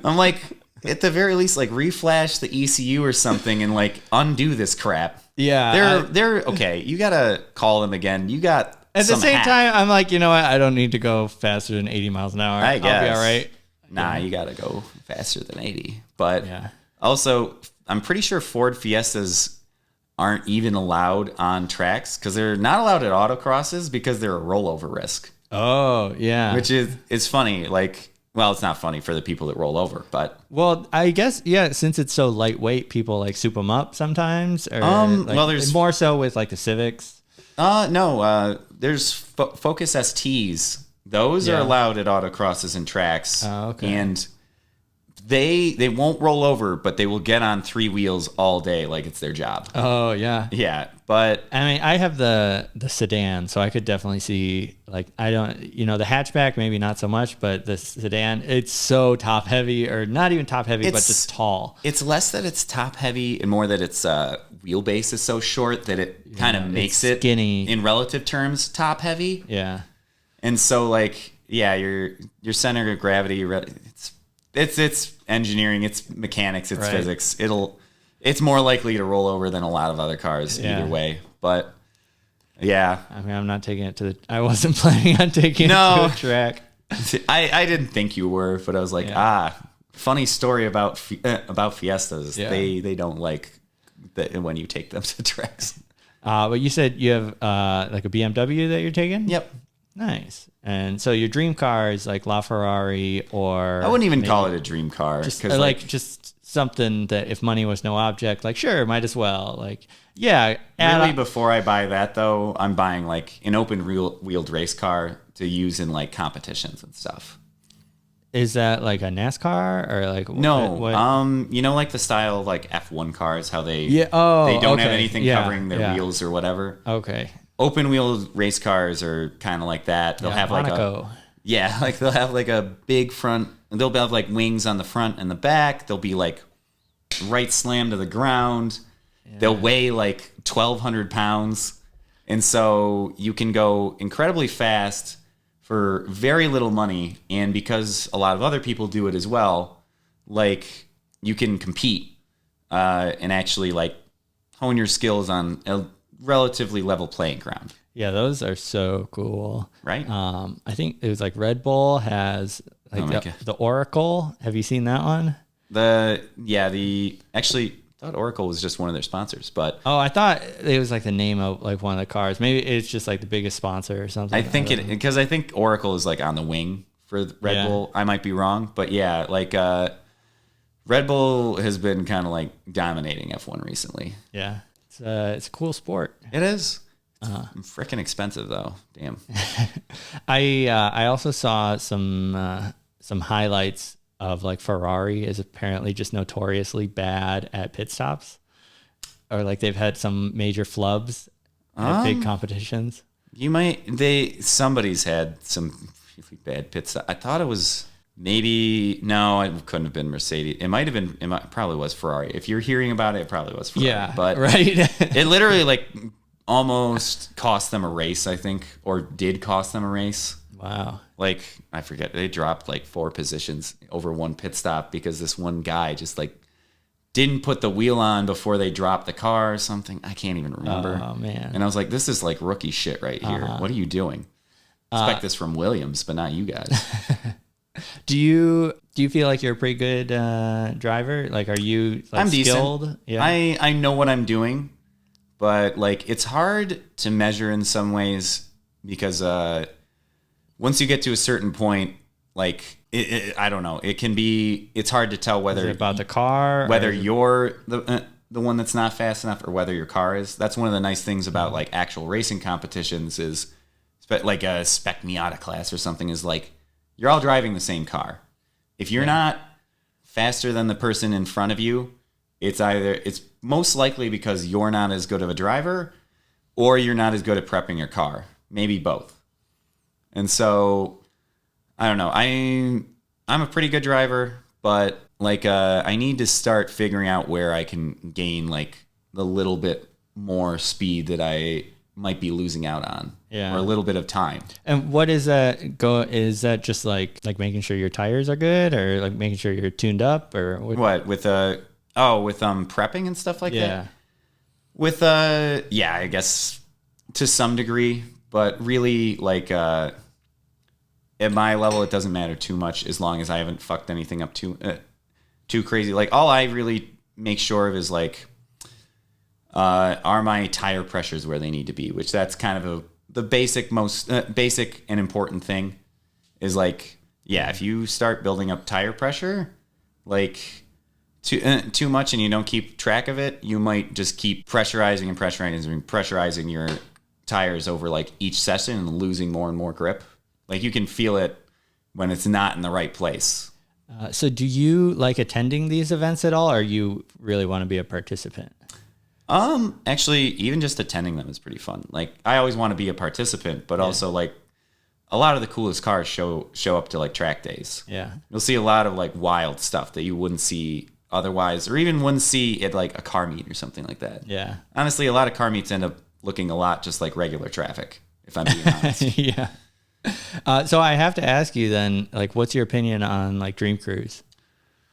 I'm like, at the very least, like reflash the ECU or something and like undo this crap. Yeah, They're okay. You gotta call them again. You got at the some same hack. time, I'm like, you know what? I don't need to go faster than 80 miles an hour. I guess. I'll be all right. Nah, you gotta go faster than 80. But Yeah. also, I'm pretty sure Ford Fiestas aren't even allowed on tracks because they're not allowed at autocrosses because they're a rollover risk. Oh, yeah. Which is funny. Like, well, it's not funny for the people that roll over, but Well, I guess, yeah, since it's so lightweight, people like soup them up sometimes. Or well, there's more so with like the Civics. no, there's Focus STs. Those are Yeah. allowed at autocrosses and tracks. Oh, okay. And they won't roll over, but they will get on three wheels all day like it's their job. Oh, yeah. Yeah, but I mean, I have the sedan, so I could definitely see, like, I don't, the hatchback, maybe not so much, but the sedan, it's so top heavy, or not even top heavy, but just tall. it's less that it's top heavy and more that its wheelbase is so short that it kind of makes it skinny. in relative terms top heavy. Yeah. And so, like, yeah, your center of gravity, it's engineering, it's mechanics, it's Right. physics. It's more likely to roll over than a lot of other cars Yeah. either way. But yeah, I mean, I'm not taking it to I wasn't planning on taking it to a track. I didn't think you were, but I was like, funny story about Fiestas. Yeah. They don't like when you take them to tracks. But you said you have like a BMW that you're taking? Yep. Nice. And so your dream car is like LaFerrari, or I wouldn't even call it a dream car. just 'cause, like just something that if money was no object, like sure, might as well. Like yeah. really, before I buy that though, I'm buying like an open wheeled race car to use in like competitions and stuff. Is that like a NASCAR or like No, what? like the style of like F1 cars, how they Yeah. Oh, they don't have okay. anything Yeah, covering their yeah. wheels or whatever. Okay. Open wheeled race cars are kind of like that. They'll have Monaco. like they'll have like a big front. They'll have like wings on the front and the back. They'll be like right slammed to the ground. Yeah. They'll weigh like 1,200 pounds, and so you can go incredibly fast for very little money. And because a lot of other people do it as well, like you can compete and actually like hone your skills on a relatively level playing ground. Yeah, those are so cool. Right? I think it was like Red Bull has like the Oracle. Have you seen that one? Actually I thought Oracle was just one of their sponsors, but I thought it was like the name of like one of the cars. Maybe it's just like the biggest sponsor or something. I think because I think Oracle is like on the wing for Red Bull. I might be wrong, but yeah, like Red Bull has been kind of like dominating F1 recently. Yeah, it's a cool sport. It is. It's freaking expensive though. Damn. I also saw some highlights of like Ferrari is apparently just notoriously bad at pit stops, or like they've had some major flubs at big competitions. Somebody's had some really bad pit stop. I thought it was no, it couldn't have been Mercedes. It probably was Ferrari. If you're hearing about it, it probably was Ferrari. Yeah, but right. It literally like almost cost them a race, I think, or did cost them a race. Wow. Like, I forget, they dropped like 4 positions over one pit stop because this one guy just like didn't put the wheel on before they dropped the car or something. I can't even remember. Oh, man. And I was like, this is like rookie shit right here. What are you doing? Expect this from Williams, but not you guys. Do you feel like you're a pretty good driver? Like, are you like I'm skilled? decent. Yeah. I know what I'm doing, but like it's hard to measure in some ways because once you get to a certain point, like I don't know, it's hard to tell whether is it about the car, whether you're the one that's not fast enough or whether your car is. That's one of the nice things about like actual racing competitions is like a spec Miata class or something, is like you're all driving the same car. If you're not faster than the person in front of you, it's most likely because you're not as good of a driver or you're not as good at prepping your car. Maybe both. And so, I don't know. I'm a pretty good driver, but like I need to start figuring out where I can gain like the little bit more speed that I might be losing out on, or a little bit of time. And what is that is that just like making sure your tires are good, or like making sure you're tuned up, or what with prepping and stuff like that? With I guess to some degree, but really like at my level it doesn't matter too much as long as I haven't fucked anything up too crazy. Like all I really make sure of is like are my tire pressures where they need to be, which that's kind of the most basic and important thing is like, if you start building up tire pressure, like too much and you don't keep track of it, you might just keep pressurizing your tires over like each session and losing more and more grip. Like you can feel it when it's not in the right place. So do you like attending these events at all, or you really want to be a participant? Actually, even just attending them is pretty fun. Like, I always want to be a participant, but also like a lot of the coolest cars show up to like track days. Yeah, you'll see a lot of like wild stuff that you wouldn't see otherwise, or even wouldn't see at like a car meet or something like that. Yeah, honestly, a lot of car meets end up looking a lot just like regular traffic, if I'm being honest. Yeah. So I have to ask you then, like, what's your opinion on like Dream Cruise?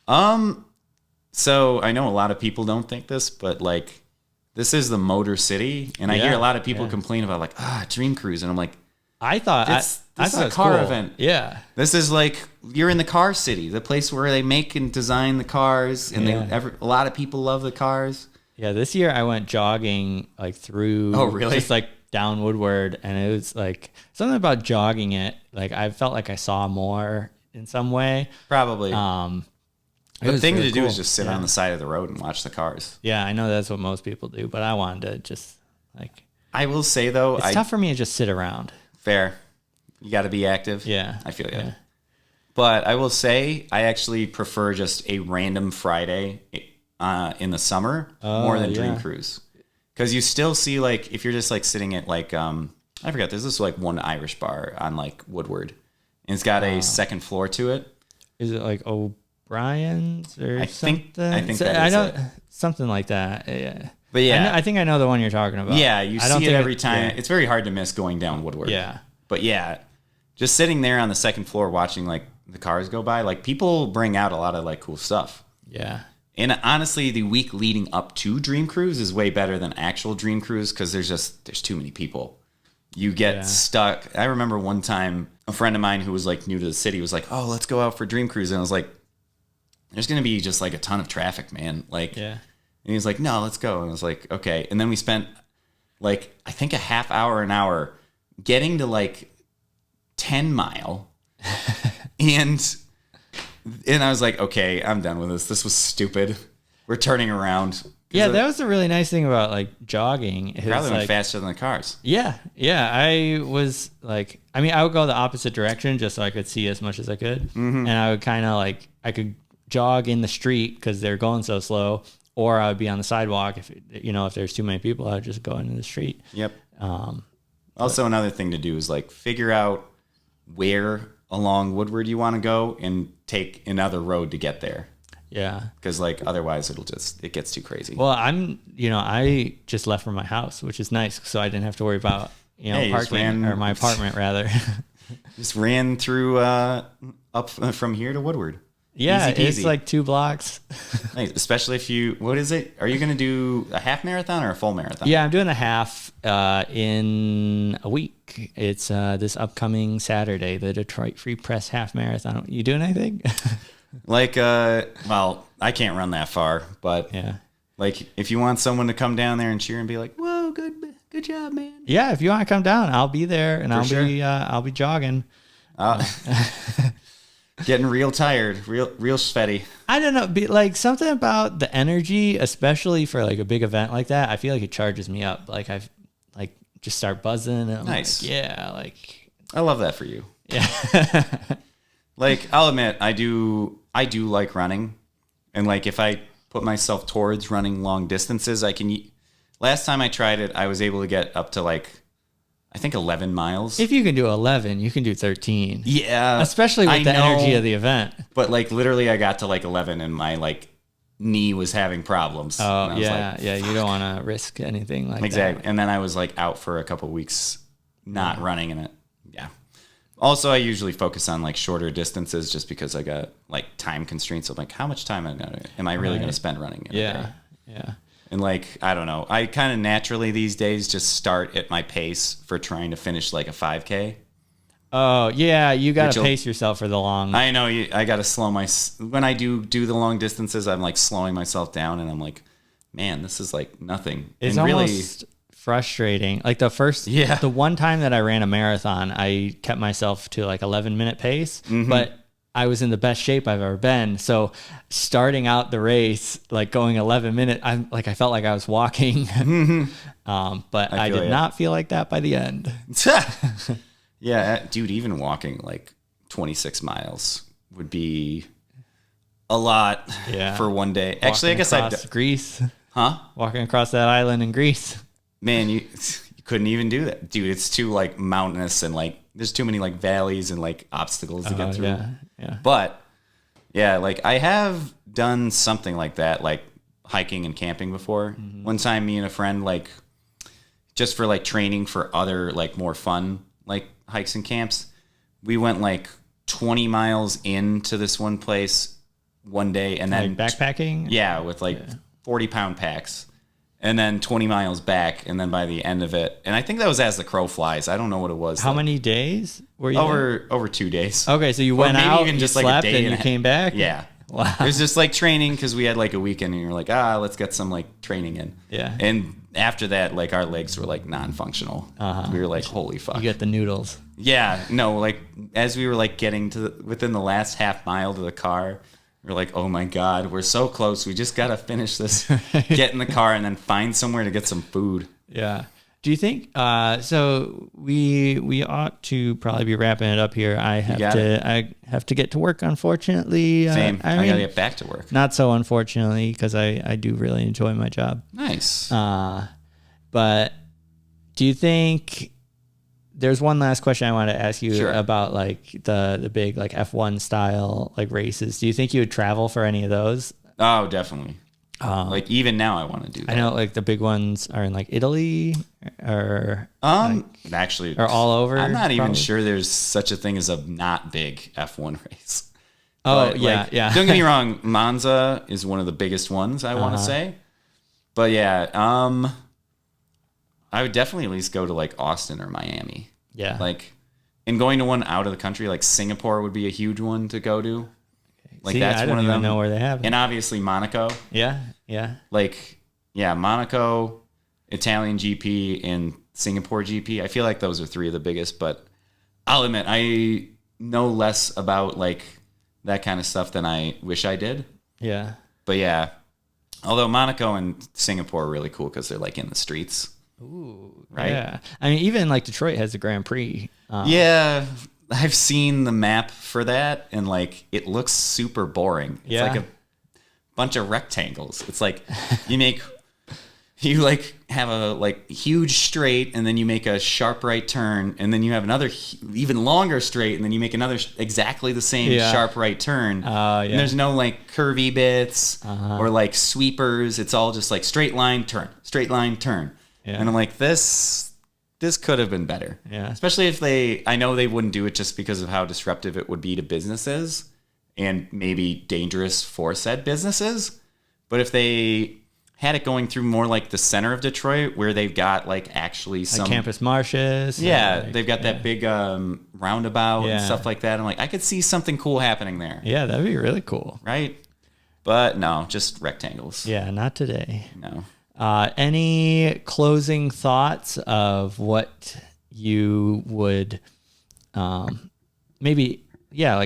So I know a lot of people don't think this, but like, this is the Motor City, and I hear a lot of people complain about like Dream Cruise, and I'm like, I thought this is a car event. Yeah, this is like you're in the car city, the place where they make and design the cars, and a lot of people love the cars. Yeah, this year I went jogging like through. Oh, really? Just like down Woodward, and it was like something about jogging it. Like I felt like I saw more in some way. Probably. The thing to do is just sit on the side of the road and watch the cars. Yeah, I know that's what most people do, but I wanted to just like. I will say though, it's tough for me to just sit around. Fair, you got to be active. Yeah, I feel you. Yeah. But I will say, I actually prefer just a random Friday in the summer more than Dream Cruise, because you still see like if you're just like sitting at like I forgot. There's this like one Irish bar on like Woodward, and it's got a second floor to it. Is it like Brian's or something? I think I don't something like that. Yeah. But yeah, I think I know the one you're talking about. Yeah, you see it every time. It's very hard to miss going down Woodward. Yeah. But yeah, just sitting there on the second floor watching like the cars go by, like people bring out a lot of like cool stuff. Yeah. And honestly, the week leading up to Dream Cruise is way better than actual Dream Cruise because there's too many people. You get stuck. I remember one time a friend of mine who was like new to the city was like, "Oh, let's go out for Dream Cruise," and I was like, there's going to be just like a ton of traffic, man. Like, and he was like, "No, let's go." And I was like, okay. And then we spent like, I think an hour getting to like 10 Mile. and I was like, okay, I'm done with this. This was stupid. We're turning around. Yeah, that was the really nice thing about like jogging. It probably went faster than the cars. Yeah. Yeah. I was like, I mean, I would go the opposite direction just so I could see as much as I could. Mm-hmm. And I would kind of like, I could jog in the street because they're going so slow, or I would be on the sidewalk. If there's too many people, I would just go into the street. Yep. Also, another thing to do is like figure out where along Woodward you want to go and take another road to get there. Yeah. Because like otherwise it gets too crazy. Well, I just left from my house, which is nice, so I didn't have to worry about parking or my apartment rather. Just ran through up from here to Woodward. Yeah, it's like 2 blocks. Nice. Especially what is it? Are you going to do a half marathon or a full marathon? Yeah, I'm doing a half in a week. It's this upcoming Saturday, the Detroit Free Press Half Marathon. You doing anything? Like, well, I can't run that far, but like if you want someone to come down there and cheer and be like, "Whoa, good job, man." Yeah, if you want to come down, I'll be there, and I'll be jogging. Getting real tired, real sweaty. I don't know, like something about the energy, especially for like a big event like that. I feel like it charges me up. Like just start buzzing. And I'm Nice. like, yeah, like I love that for you. yeah. Like, I'll admit, I do like running. And like, if I put myself towards running long distances, last time I tried it, I was able to get up to like, I think 11 miles. If you can do 11, you can do 13. Yeah. Especially with the energy of the event. But like, literally I got to like 11 and my like knee was having problems. Oh, and yeah. like, Yeah. You don't want to risk anything like exactly. that. And then I was like out for a couple weeks not running in it. Yeah. Also, I usually focus on like shorter distances just because I got like time constraints. I'm like, how much time am I really going to spend running in a day? Yeah. And like, I don't know. I kind of naturally these days just start at my pace for trying to finish like a 5K. Oh, yeah. You got to pace yourself for the long. I know. I got to slow when I do the long distances, I'm like slowing myself down and I'm like, man, this is like nothing. It's and almost frustrating. Like the one time that I ran a marathon, I kept myself to like 11-minute pace, but I was in the best shape I've ever been. So starting out the race, like going 11 minutes, I felt like I was walking, but I did not feel like that by the end. Yeah, dude, even walking like 26 miles would be a lot for one day. Actually, I guess I've Greece. Huh? Walking across that island in Greece. Man, you couldn't even do that. Dude, it's too like mountainous and like there's too many like valleys and like obstacles to get through. Yeah. But yeah, like I have done something like that, like hiking and camping before. One time me and a friend, like just for like training for other like more fun like hikes and camps, we went like 20 miles into this one place one day and then like backpacking? Yeah, with like 40-pound packs. And then 20 miles back, and then by the end of it, and I think that was as the crow flies. I don't know what it was. How many days were you over 2 days? Okay, so you went out, even just slept, like a day and you came back. Yeah, wow. It was just like training because we had like a weekend, and you're like, let's get some like training in. Yeah. And after that, like our legs were like non-functional. We were like, holy fuck. You get the noodles. Yeah, no, like as we were like getting to within the last half mile to the car. We're like, oh my God, we're so close. We just got to finish this, get in the car, and then find somewhere to get some food. Yeah. Do you think, so we ought to probably be wrapping it up here. I have to get to work, unfortunately. Same. I got to get back to work. Not so unfortunately, because I do really enjoy my job. Nice. But do you think... There's one last question I want to ask you about like the big like F1 style like races. Do you think you would travel for any of those? Oh, definitely. Like even now I want to do that. I know like the big ones are in like Italy or actually or all over. I'm not even sure there's such a thing as a not big F1 race. Oh, but, yeah, like, yeah. Don't get me wrong, Monza is one of the biggest ones I want to say. But yeah, I would definitely at least go to like Austin or Miami. Yeah. Like, and going to one out of the country, like Singapore would be a huge one to go to. Like see, that's I one don't of even them. know where they have it. And obviously Monaco. Yeah. Yeah. Like, yeah, Monaco, Italian GP, and Singapore GP. I feel like those are three of the biggest, but I'll admit I know less about like that kind of stuff than I wish I did. Yeah. But yeah, although Monaco and Singapore are really cool because they're like in the streets. Ooh, right? Yeah. I mean, even like Detroit has a Grand Prix. Yeah, I've seen the map for that, and like it looks super boring. It's like a bunch of rectangles. It's like you like have a like huge straight, and then you make a sharp right turn, and then you have another even longer straight, and then you make another exactly the same sharp right turn. And there's no like curvy bits or like sweepers. It's all just like straight line turn, straight line turn. Yeah. And I'm like, this could have been better. Yeah. Especially if I know they wouldn't do it just because of how disruptive it would be to businesses and maybe dangerous for said businesses. But if they had it going through more like the center of Detroit where they've got like actually some like campus marshes. Yeah. Like, they've got that big roundabout and stuff like that. I'm like, I could see something cool happening there. Yeah, that'd be really cool. Right? But no, just rectangles. Yeah, not today. No. Any closing thoughts of what you would like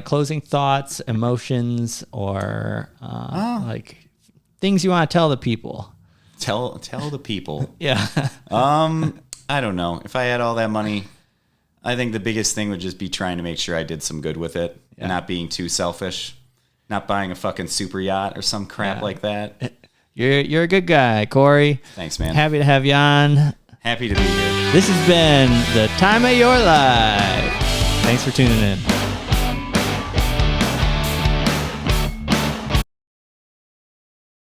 closing thoughts, emotions, or like things you want to tell the people? Tell the people. Yeah. I don't know. If I had all that money, I think the biggest thing would just be trying to make sure I did some good with it and not being too selfish. Not buying a fucking super yacht or some crap like that. You're a good guy, Corey. Thanks, man. Happy to have you on. Happy to be here. This has been the time of your life. Thanks for tuning in.